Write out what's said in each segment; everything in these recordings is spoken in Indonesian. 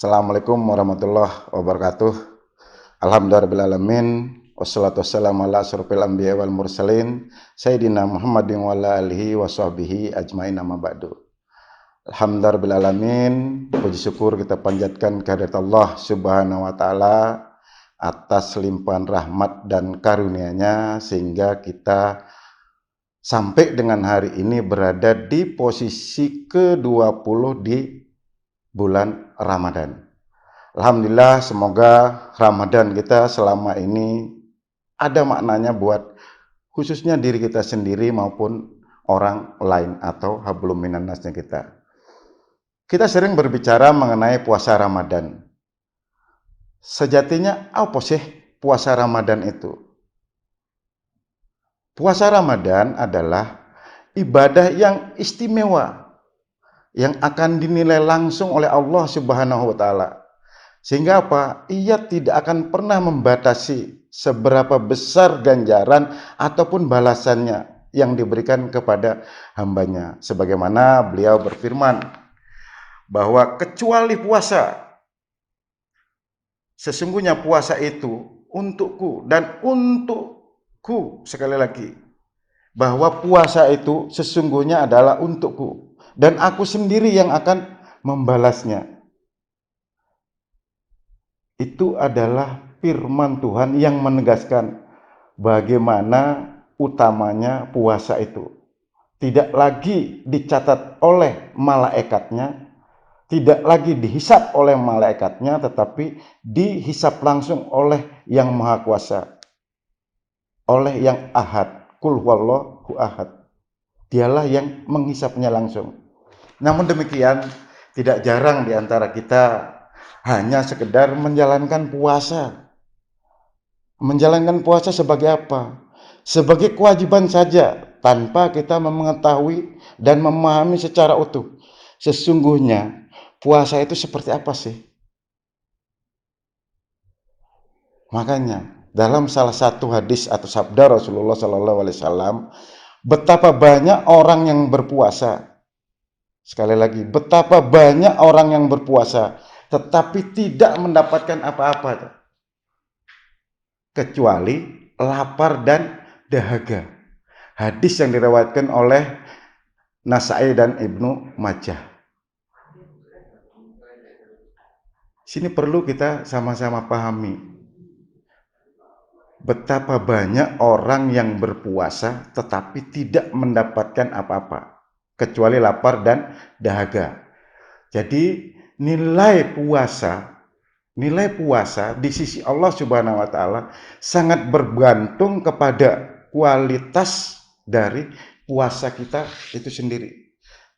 Assalamualaikum warahmatullahi wabarakatuh. Alhamdulillahirrahmanirrahim. Wassalatu wassalamu ala asyrofil anbiya wal mursalin Sayyidina Muhammadin wa ala alihi wa sahbihi ajmain amma ba'du. Alhamdulillahirrahmanirrahim. Puji syukur kita panjatkan kehadirat Allah subhanahu wa ta'ala atas limpahan rahmat dan karunia-Nya sehingga kita sampai dengan hari ini berada di posisi ke-20 di bulan Ramadan. Alhamdulillah, semoga Ramadan kita selama ini ada maknanya buat khususnya diri kita sendiri maupun orang lain atau hablum minan nasnya kita. Kita sering berbicara mengenai puasa Ramadan. Sejatinya apa sih puasa Ramadan itu? Puasa Ramadan adalah ibadah yang istimewa yang akan dinilai langsung oleh Allah Subhanahu wa taala. Sehingga apa? Ia tidak akan pernah membatasi seberapa besar ganjaran ataupun balasannya yang diberikan kepada hambanya. Sebagaimana beliau berfirman bahwa kecuali puasa, sesungguhnya puasa itu untukku dan untukku. Sekali lagi, bahwa puasa itu sesungguhnya adalah untukku dan aku sendiri yang akan membalasnya. Itu adalah firman Tuhan yang menegaskan bagaimana utamanya puasa itu. Tidak lagi dicatat oleh malaikatnya, tidak lagi dihisap oleh malaikatnya, tetapi dihisap langsung oleh yang maha kuasa, oleh yang ahad, kul huwallahu ahad. Dialah yang menghisapnya langsung. Namun demikian, tidak jarang di antara kita hanya sekedar menjalankan puasa. Menjalankan puasa sebagai apa? Sebagai kewajiban saja, tanpa kita mengetahui dan memahami secara utuh. Sesungguhnya puasa itu seperti apa sih? Makanya dalam salah satu hadis atau sabda Rasulullah SAW, betapa banyak orang yang berpuasa. Sekali lagi, betapa banyak orang yang berpuasa tetapi tidak mendapatkan apa-apa kecuali lapar dan dahaga. Hadis yang diriwayatkan oleh Nasai dan Ibnu Majah. Sini perlu kita sama-sama pahami betapa banyak orang yang berpuasa tetapi tidak mendapatkan apa-apa kecuali lapar dan dahaga. Jadi nilai puasa di sisi Allah Subhanahu wa taala sangat bergantung kepada kualitas dari puasa kita itu sendiri.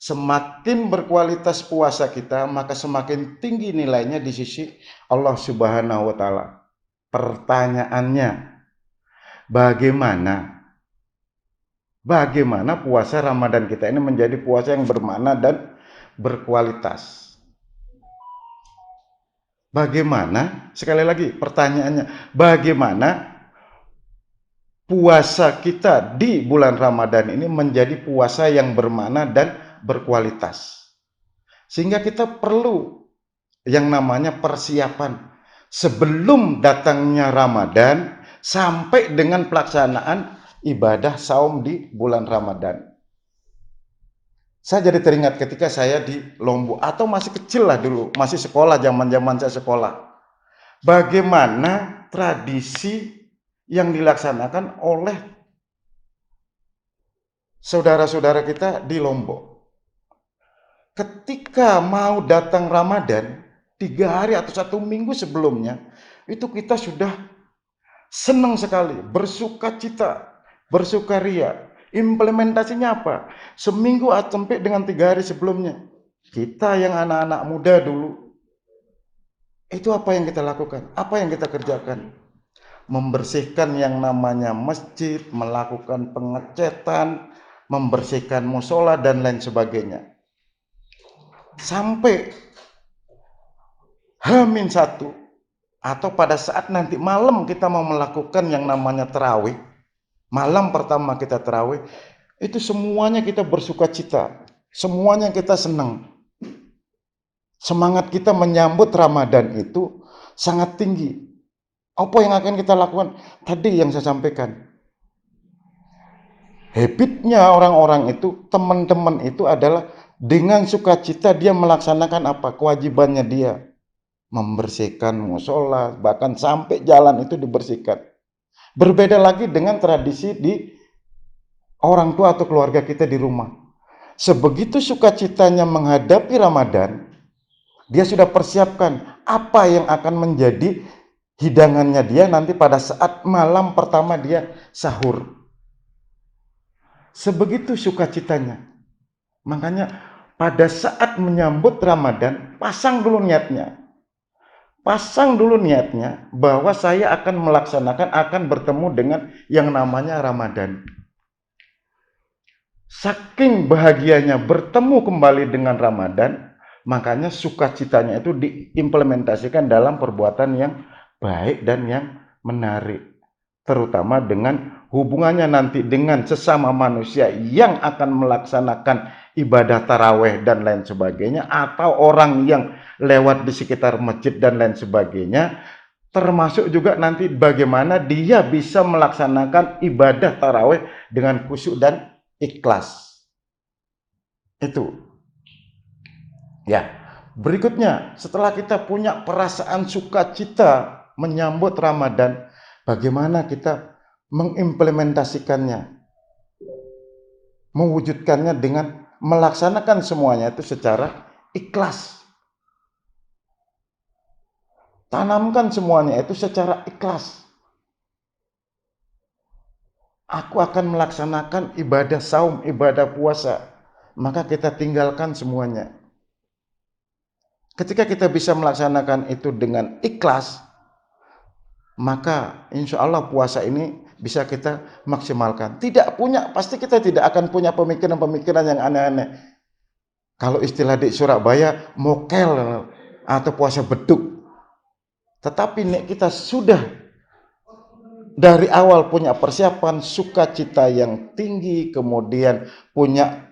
Semakin berkualitas puasa kita, maka semakin tinggi nilainya di sisi Allah Subhanahu wa taala. Pertanyaannya, bagaimana puasa Ramadan kita ini menjadi puasa yang bermakna dan berkualitas? Bagaimana, sekali lagi pertanyaannya, bagaimana puasa kita di bulan Ramadan ini menjadi puasa yang bermakna dan berkualitas? Sehingga kita perlu yang namanya persiapan sebelum datangnya Ramadan sampai dengan pelaksanaan ibadah saum di bulan Ramadan. Saya jadi teringat ketika saya di Lombok atau masih kecil lah dulu, masih sekolah, zaman-zaman saya sekolah. Bagaimana tradisi yang dilaksanakan oleh saudara-saudara kita di Lombok. Ketika mau datang Ramadan, 3 hari atau 1 minggu sebelumnya, itu kita sudah senang sekali, bersukacita, bersukaria. Implementasinya apa? Seminggu sampai dengan 3 hari sebelumnya. Kita yang anak-anak muda dulu, itu apa yang kita lakukan? Apa yang kita kerjakan? Membersihkan yang namanya masjid, melakukan pengecetan, membersihkan musola dan lain sebagainya. Sampai H-1 atau pada saat nanti malam kita mau melakukan yang namanya tarawih. Malam pertama kita tarawih, itu semuanya kita bersukacita, semuanya kita senang. semangat kita menyambut Ramadan itu sangat tinggi. Apa yang akan kita lakukan? Tadi yang saya sampaikan. Habitnya orang-orang itu, teman-teman itu adalah dengan sukacita dia melaksanakan apa? Kewajibannya dia. Membersihkan musola, bahkan sampai jalan itu dibersihkan. Berbeda lagi dengan tradisi di orang tua atau keluarga kita di rumah. Sebegitu sukacitanya menghadapi Ramadan, dia sudah persiapkan apa yang akan menjadi hidangannya dia nanti pada saat malam pertama dia sahur. Sebegitu sukacitanya. Makanya pada saat menyambut Ramadan, pasang dulu niatnya. Pasang dulu niatnya bahwa saya akan melaksanakan, akan bertemu dengan yang namanya Ramadan. Saking bahagianya bertemu kembali dengan Ramadan, makanya sukacitanya itu diimplementasikan dalam perbuatan yang baik dan yang menarik. Terutama dengan hubungannya nanti dengan sesama manusia yang akan melaksanakan ibadah taraweh dan lain sebagainya, atau orang yang lewat di sekitar masjid dan lain sebagainya, termasuk juga nanti bagaimana dia bisa melaksanakan ibadah taraweh dengan khusyuk dan ikhlas. Itu ya. Berikutnya, setelah kita punya perasaan sukacita menyambut Ramadan, bagaimana kita mengimplementasikannya, mewujudkannya dengan melaksanakan semuanya itu secara ikhlas. Tanamkan semuanya itu secara ikhlas. Aku akan melaksanakan ibadah saum, ibadah puasa, maka kita tinggalkan semuanya. Ketika kita bisa melaksanakan itu dengan ikhlas, maka insya Allah puasa ini bisa kita maksimalkan. Pasti kita tidak akan punya pemikiran-pemikiran yang aneh-aneh. Kalau istilah di Surabaya, mokel atau puasa beduk. Tetapi kita sudah dari awal punya persiapan, sukacita yang tinggi, kemudian punya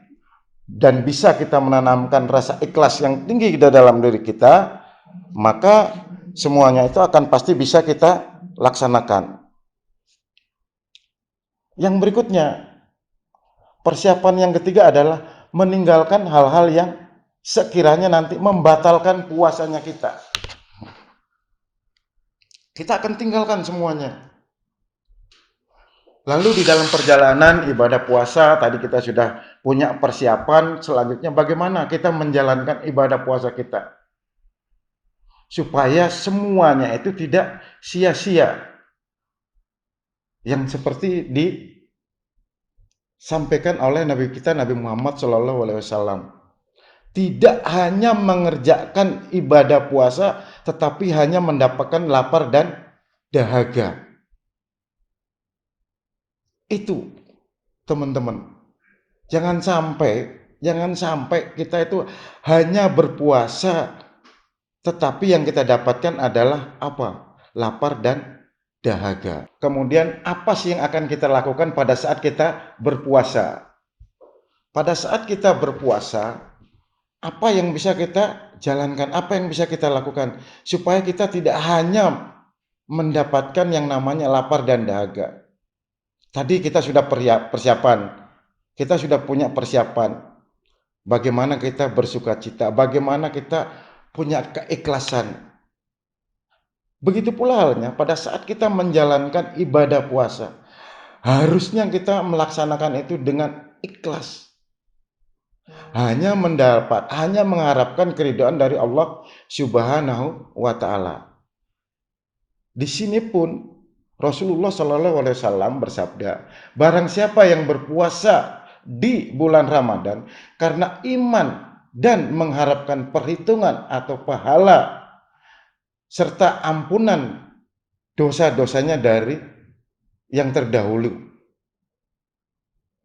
dan bisa kita menanamkan rasa ikhlas yang tinggi di dalam diri kita, maka semuanya itu akan pasti bisa kita laksanakan. Yang berikutnya, persiapan yang ketiga adalah meninggalkan hal-hal yang sekiranya nanti membatalkan puasanya kita. Kita akan tinggalkan semuanya. Lalu di dalam perjalanan ibadah puasa, tadi kita sudah punya persiapan, selanjutnya bagaimana kita menjalankan ibadah puasa kita. Supaya semuanya itu tidak sia-sia. Yang seperti disampaikan oleh Nabi kita, Nabi Muhammad SAW. Tidak hanya mengerjakan ibadah puasa, tetapi hanya mendapatkan lapar dan dahaga. Itu teman-teman, jangan sampai kita itu hanya berpuasa tetapi yang kita dapatkan adalah apa? Lapar dan dahaga. Kemudian apa sih yang akan kita lakukan pada saat kita berpuasa? Pada saat kita berpuasa, apa yang bisa kita jalankan? Apa yang bisa kita lakukan supaya kita tidak hanya mendapatkan yang namanya lapar dan dahaga? Tadi kita sudah persiapan, kita sudah punya persiapan. Bagaimana kita bersukacita, bagaimana kita punya keikhlasan. Begitu pula halnya pada saat kita menjalankan ibadah puasa. Harusnya kita melaksanakan itu dengan ikhlas. Hanya mengharapkan keridhaan dari Allah Subhanahu wa Ta'ala. Di sini pun Rasulullah SAW bersabda, barang siapa yang berpuasa di bulan Ramadan karena iman dan mengharapkan perhitungan atau pahala serta ampunan dosa-dosanya dari yang terdahulu.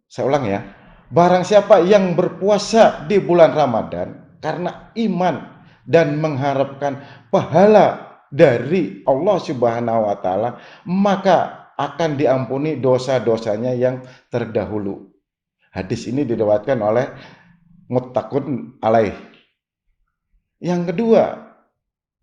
Saya ulang ya, barang siapa yang berpuasa di bulan Ramadan karena iman dan mengharapkan pahala dari Allah Subhanahu wa Ta'ala, maka akan diampuni dosa-dosanya yang terdahulu. Hadis ini diriwayatkan oleh Muttaqun alaih. Yang kedua,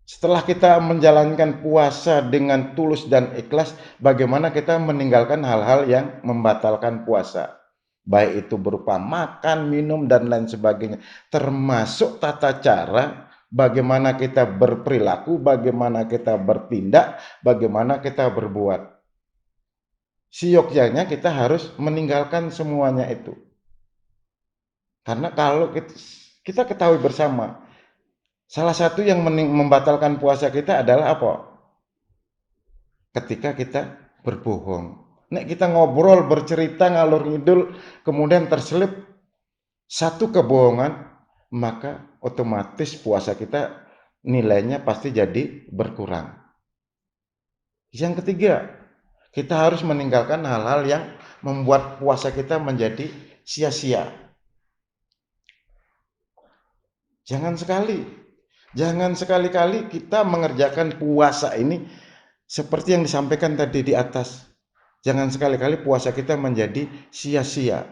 setelah kita menjalankan puasa dengan tulus dan ikhlas, bagaimana kita meninggalkan hal-hal yang membatalkan puasa. Baik itu berupa makan, minum, dan lain sebagainya. Termasuk tata cara bagaimana kita berperilaku, bagaimana kita bertindak, bagaimana kita berbuat. Siyogyanya kita harus meninggalkan semuanya itu. Karena kalau kita ketahui bersama, salah satu yang membatalkan puasa kita adalah apa? Ketika kita berbohong. Nek kita ngobrol, bercerita, ngalur ngidul, kemudian terselip satu kebohongan, maka otomatis puasa kita nilainya pasti jadi berkurang. Yang ketiga, kita harus meninggalkan hal-hal yang membuat puasa kita menjadi sia-sia. Jangan sekali-kali kita mengerjakan puasa ini seperti yang disampaikan tadi di atas. Jangan sekali-kali puasa kita menjadi sia-sia.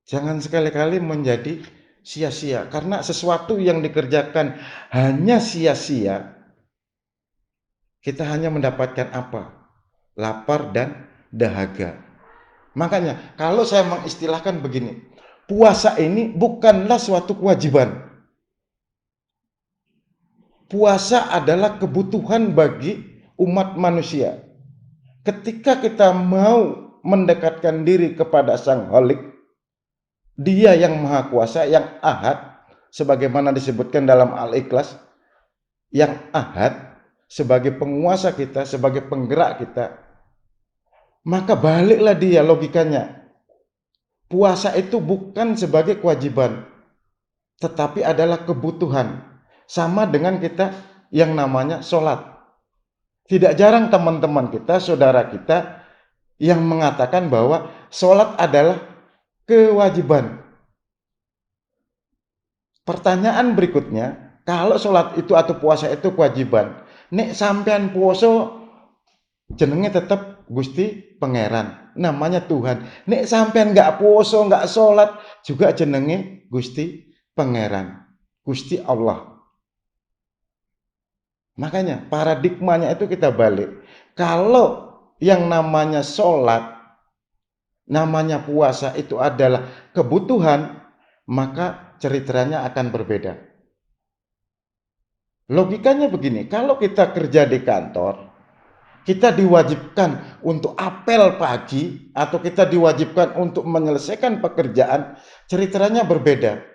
Jangan sekali-kali menjadi sia-sia. Karena sesuatu yang dikerjakan hanya sia-sia, kita hanya mendapatkan apa? Lapar dan dahaga. Makanya kalau saya mengistilahkan begini, puasa ini bukanlah suatu kewajiban. Puasa adalah kebutuhan bagi umat manusia. Ketika kita mau mendekatkan diri kepada Sang Holik, Dia yang Maha Kuasa, yang Ahad, sebagaimana disebutkan dalam Al-Ikhlas, yang Ahad sebagai penguasa kita, sebagai penggerak kita, maka baliklah dia logikanya. Puasa itu bukan sebagai kewajiban, tetapi adalah kebutuhan. Sama dengan kita yang namanya sholat. Tidak jarang teman-teman kita, saudara kita yang mengatakan bahwa sholat adalah kewajiban. Pertanyaan berikutnya, kalau sholat itu atau puasa itu kewajiban, nek sampean puasa jenenge tetap Gusti Pangeran, namanya Tuhan. Nek sampean nggak puasa, nggak sholat, juga jenenge Gusti Pangeran, Gusti Allah. Makanya paradigmanya itu kita balik. Kalau yang namanya sholat, namanya puasa itu adalah kebutuhan, maka ceritanya akan berbeda. Logikanya begini, kalau kita kerja di kantor, kita diwajibkan untuk apel pagi atau kita diwajibkan untuk menyelesaikan pekerjaan, ceritanya berbeda.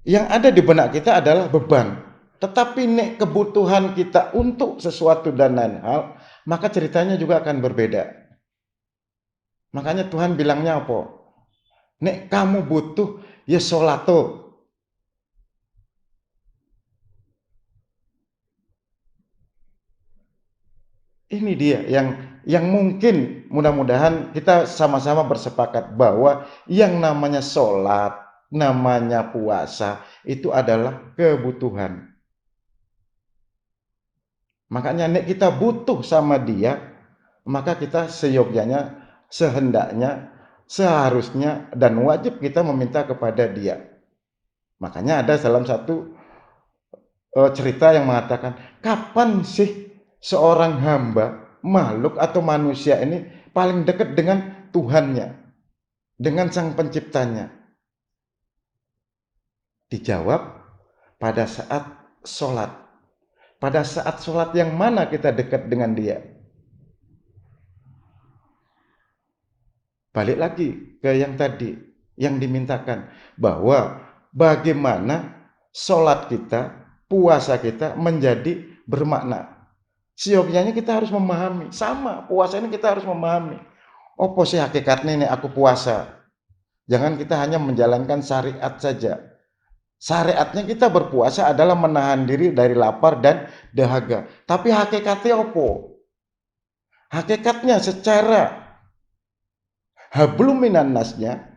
Yang ada di benak kita adalah beban. Tetapi nek kebutuhan kita untuk sesuatu dan lain hal, maka ceritanya juga akan berbeda. Makanya Tuhan bilangnya apa? Nek kamu butuh, ya sholato. Ini dia yang mungkin mudah-mudahan kita sama-sama bersepakat bahwa yang namanya sholat, namanya puasa itu adalah kebutuhan. Makanya nek kita butuh sama dia, maka kita seyogyanya, sehendaknya, seharusnya dan wajib kita meminta kepada dia. Makanya ada dalam satu cerita yang mengatakan, kapan sih seorang hamba, makhluk atau manusia ini paling dekat dengan Tuhannya, dengan Sang Penciptanya? Dijawab pada saat sholat. Pada saat sholat yang mana kita dekat dengan dia? Balik lagi ke yang tadi, yang dimintakan, bahwa bagaimana sholat kita, puasa kita menjadi bermakna. Siogyanya kita harus memahami, sama puasa ini kita harus memahami. Apa sih hakikatnya ini aku puasa? Jangan kita hanya menjalankan syariat saja. Syariatnya kita berpuasa adalah menahan diri dari lapar dan dahaga. Tapi hakikatnya apa? Hakikatnya secara hablum minan nasnya,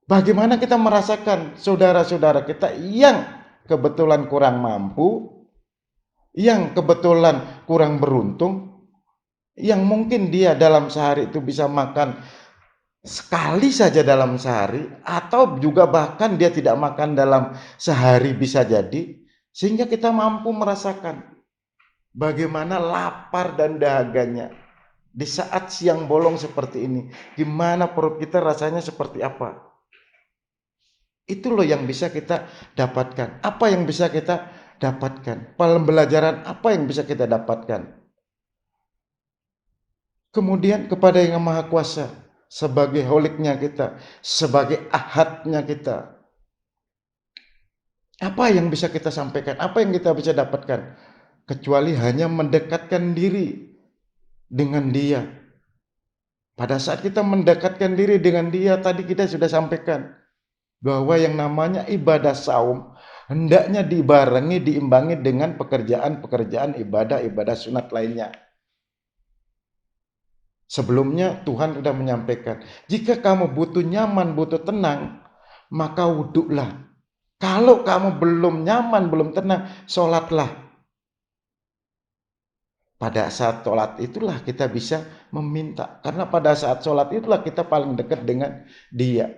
bagaimana kita merasakan saudara-saudara kita yang kebetulan kurang mampu, yang kebetulan kurang beruntung, yang mungkin dia dalam sehari itu bisa makan sekali saja dalam sehari, atau juga bahkan dia tidak makan dalam sehari bisa jadi, sehingga kita mampu merasakan bagaimana lapar dan dahaganya di saat siang bolong seperti ini. Gimana perut kita rasanya seperti apa. Itu loh yang bisa kita dapatkan. Apa yang bisa kita dapatkan? Pembelajaran apa yang bisa kita dapatkan? Kemudian kepada Yang Maha Kuasa, sebagai holiknya kita, sebagai ahadnya kita, apa yang bisa kita sampaikan? Apa yang kita bisa dapatkan? Kecuali hanya mendekatkan diri dengan Dia. Pada saat kita mendekatkan diri dengan Dia, tadi kita sudah sampaikan bahwa yang namanya ibadah saum hendaknya dibarengi, diimbangi dengan pekerjaan-pekerjaan ibadah sunat lainnya. Sebelumnya Tuhan sudah menyampaikan, jika kamu butuh nyaman, butuh tenang, maka wuduklah. Kalau kamu belum nyaman, belum tenang, sholatlah. Pada saat sholat itulah kita bisa meminta. Karena pada saat sholat itulah kita paling dekat dengan Dia.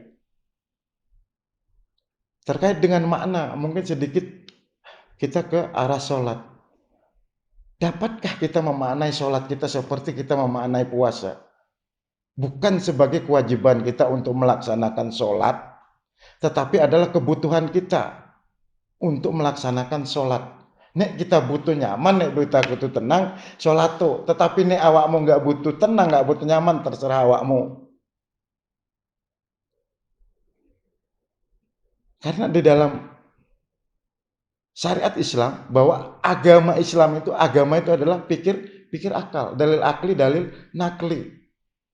Terkait dengan makna, mungkin sedikit kita ke arah sholat. Dapatkah kita memaknai sholat kita seperti kita memaknai puasa? Bukan sebagai kewajiban kita untuk melaksanakan sholat, tetapi adalah kebutuhan kita untuk melaksanakan sholat. Nek kita butuh nyaman, nek kita butuh tenang, sholat tuh. Tetapi nek awakmu nggak butuh tenang, nggak butuh nyaman, terserah awakmu. Karena di dalam syariat Islam, bahwa agama Islam itu, agama itu adalah pikir akal, dalil akli, dalil nakli,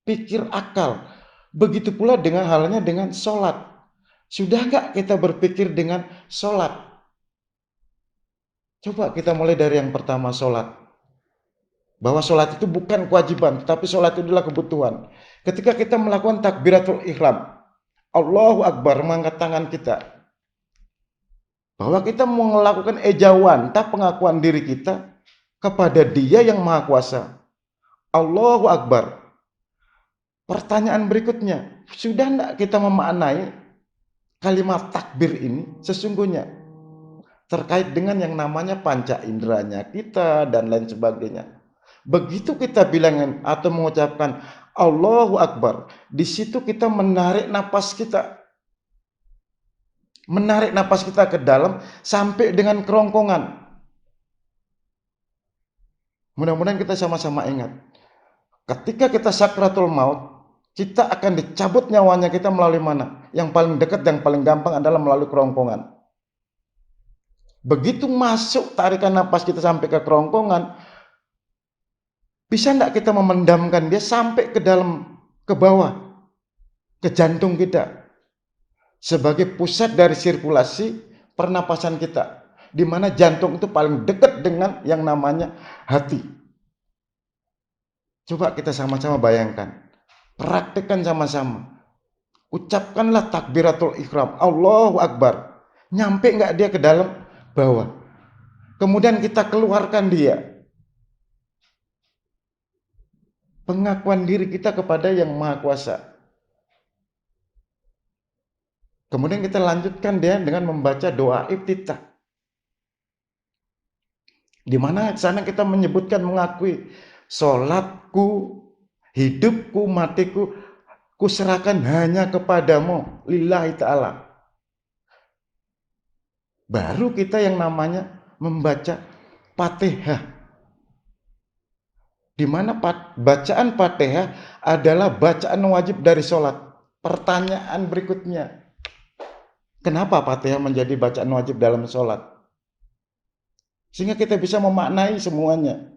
pikir akal. Begitu pula dengan halnya dengan sholat. Sudah nggak kita berpikir dengan sholat? Coba kita mulai dari yang pertama, sholat. Bahwa sholat itu bukan kewajiban, tapi sholat itu adalah kebutuhan. Ketika kita melakukan takbiratul ihram, Allahu Akbar, mengangkat tangan kita, bahwa kita mau melakukan ejawantah pengakuan diri kita kepada Dia yang Maha Kuasa. Allahu Akbar. Pertanyaan berikutnya, sudah tidak kita memaknai kalimat takbir ini sesungguhnya terkait dengan yang namanya panca inderanya kita dan lain sebagainya. Begitu kita bilang atau mengucapkan Allahu Akbar, di situ kita menarik napas kita. Menarik napas kita ke dalam sampai dengan kerongkongan. Mudah-mudahan kita sama-sama ingat. Ketika kita sakratul maut, kita akan dicabut nyawanya kita melalui mana? Yang paling dekat, yang paling gampang adalah melalui kerongkongan. Begitu masuk tarikan napas kita sampai ke kerongkongan, bisa enggak kita memendamkan dia sampai ke dalam, ke bawah, ke jantung kita, sebagai pusat dari sirkulasi pernapasan kita, di mana jantung itu paling dekat dengan yang namanya hati. Coba kita sama-sama bayangkan, praktekkan sama-sama. Ucapkanlah takbiratul ihram, Allahu Akbar. Nyampe nggak dia ke dalam bawah? Kemudian kita keluarkan dia. Pengakuan diri kita kepada Yang Maha Kuasa. Kemudian kita lanjutkan dia dengan membaca doa iftitah. Di mana sana kita menyebutkan, mengakui, sholatku, hidupku, matiku, kuserahkan hanya kepadamu, lillahi ta'ala. Baru kita yang namanya membaca Fatihah. Di mana bacaan Fatihah adalah bacaan wajib dari sholat. Pertanyaan berikutnya, kenapa Fatihah menjadi bacaan wajib dalam sholat? Sehingga kita bisa memaknai semuanya.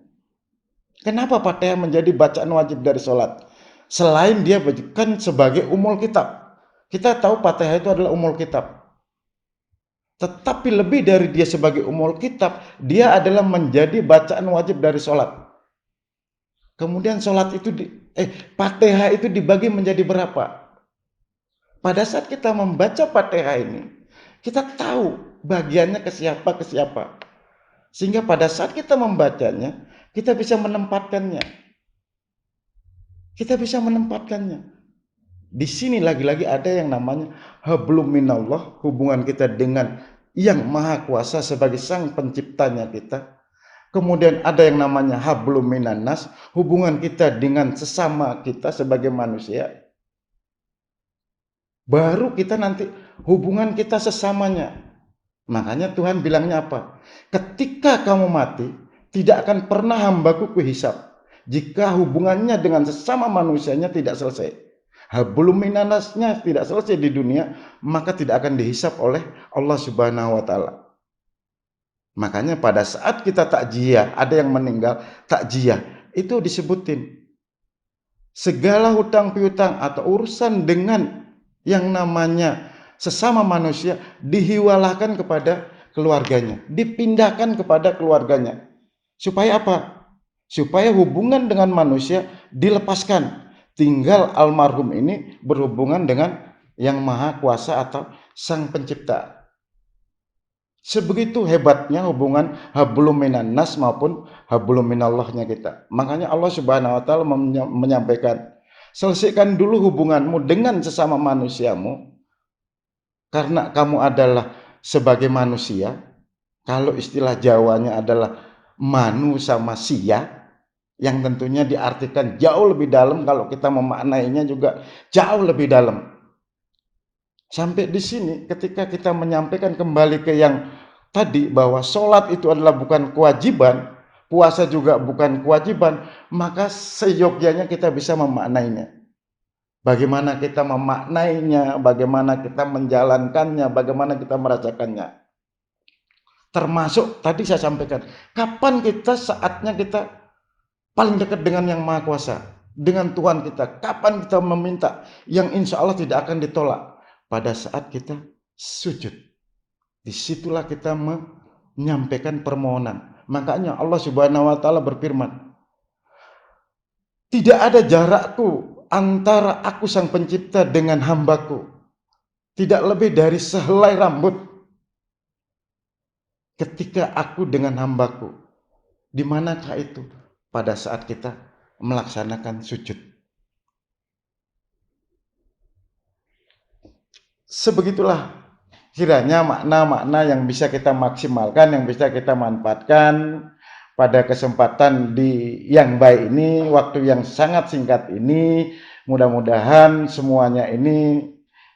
Kenapa Fatihah menjadi bacaan wajib dari sholat? Selain dia bukan sebagai umul kitab. Kita tahu Fatihah itu adalah umul kitab. Tetapi lebih dari dia sebagai umul kitab, dia adalah menjadi bacaan wajib dari sholat. Kemudian sholat itu Fatihah itu dibagi menjadi berapa? Pada saat kita membaca Fatihah ini, kita tahu bagiannya ke siapa, sehingga pada saat kita membacanya, kita bisa menempatkannya. Di sini lagi-lagi ada yang namanya hablum minallah, hubungan kita dengan yang maha kuasa sebagai sang penciptanya kita. Kemudian ada yang namanya hablum minannas, hubungan kita dengan sesama kita sebagai manusia. Baru kita nanti hubungan kita sesamanya. Makanya Tuhan bilangnya apa? Ketika kamu mati, tidak akan pernah hambaku kuhisap jika hubungannya dengan sesama manusianya tidak selesai. Hablum minannasnya tidak selesai di dunia, maka tidak akan dihisap oleh Allah Subhanahu wa taala. Makanya pada saat kita takziah, ada yang meninggal, takziah itu disebutin segala hutang piutang atau urusan dengan yang namanya sesama manusia dihiwalahkan kepada keluarganya, dipindahkan kepada keluarganya. Supaya apa? Supaya hubungan dengan manusia dilepaskan. Tinggal almarhum ini berhubungan dengan yang maha kuasa atau sang pencipta. Sebegitu hebatnya hubungan hablum minannas maupun hablum minallahnya kita. Makanya Allah Subhanahu wa taala menyampaikan, selesaikan dulu hubunganmu dengan sesama manusiamu karena kamu adalah sebagai manusia. Kalau istilah Jawanya adalah manu sama sia, yang tentunya diartikan jauh lebih dalam, kalau kita memaknainya juga jauh lebih dalam. Sampai di sini ketika kita menyampaikan kembali ke yang tadi bahwa sholat itu adalah bukan kewajiban, puasa juga bukan kewajiban, maka seyogyanya kita bisa memaknainya. Bagaimana kita memaknainya, bagaimana kita menjalankannya, bagaimana kita merasakannya. Termasuk tadi saya sampaikan, kapan kita saatnya kita paling dekat dengan yang Maha Kuasa, dengan Tuhan kita. Kapan kita meminta yang insya Allah tidak akan ditolak? Pada saat kita sujud. Disitulah kita menyampaikan permohonan. Makanya Allah Subhanahu wa taala berfirman, tidak ada jarakku antara aku sang pencipta dengan hambaku, tidak lebih dari sehelai rambut ketika aku dengan hambaku. Di manakah itu? Pada saat kita melaksanakan sujud. Sebegitulah kiranya makna-makna yang bisa kita maksimalkan, yang bisa kita manfaatkan pada kesempatan yang baik ini, waktu yang sangat singkat ini. Mudah-mudahan semuanya ini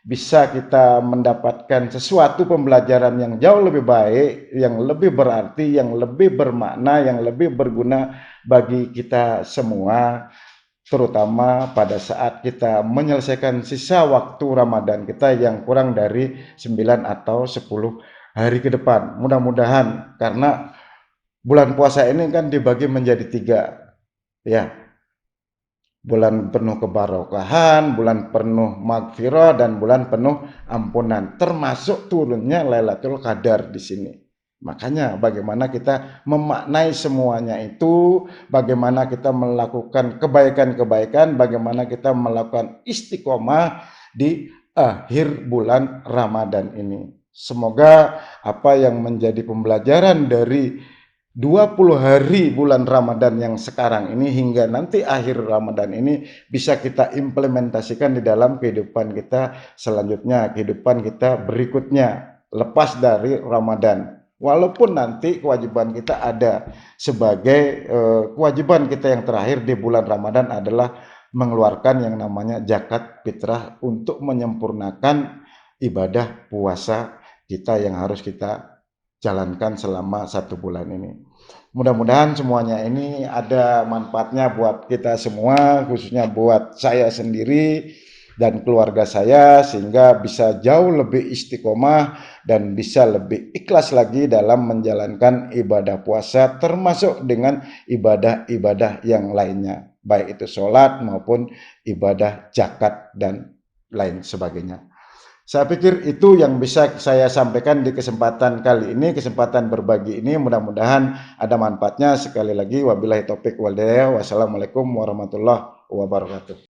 bisa kita mendapatkan sesuatu pembelajaran yang jauh lebih baik, yang lebih berarti, yang lebih bermakna, yang lebih berguna bagi kita semua, terutama pada saat kita menyelesaikan sisa waktu Ramadan kita yang kurang dari 9 atau 10 hari ke depan. Mudah-mudahan, karena bulan puasa ini kan dibagi menjadi 3, ya. Bulan penuh kebarokahan, bulan penuh magfirah, dan bulan penuh ampunan, termasuk turunnya Lailatul Qadar di sini. Makanya bagaimana kita memaknai semuanya itu, bagaimana kita melakukan kebaikan-kebaikan, bagaimana kita melakukan istiqomah di akhir bulan Ramadan ini. Semoga apa yang menjadi pembelajaran dari 20 hari bulan Ramadan yang sekarang ini hingga nanti akhir Ramadan ini bisa kita implementasikan di dalam kehidupan kita selanjutnya, kehidupan kita berikutnya lepas dari Ramadan. Walaupun nanti kewajiban kita ada sebagai kewajiban kita yang terakhir di bulan Ramadan adalah mengeluarkan yang namanya zakat fitrah untuk menyempurnakan ibadah puasa kita yang harus kita jalankan selama 1 bulan ini. Mudah-mudahan semuanya ini ada manfaatnya buat kita semua, khususnya buat saya sendiri dan keluarga saya, sehingga bisa jauh lebih istiqomah dan bisa lebih ikhlas lagi dalam menjalankan ibadah puasa, termasuk dengan ibadah-ibadah yang lainnya, baik itu sholat maupun ibadah zakat dan lain sebagainya. Saya pikir itu yang bisa saya sampaikan di kesempatan kali ini, kesempatan berbagi ini. Mudah-mudahan ada manfaatnya. Sekali lagi, wabillahi taufik wal hidayah. Wassalamualaikum warahmatullahi wabarakatuh.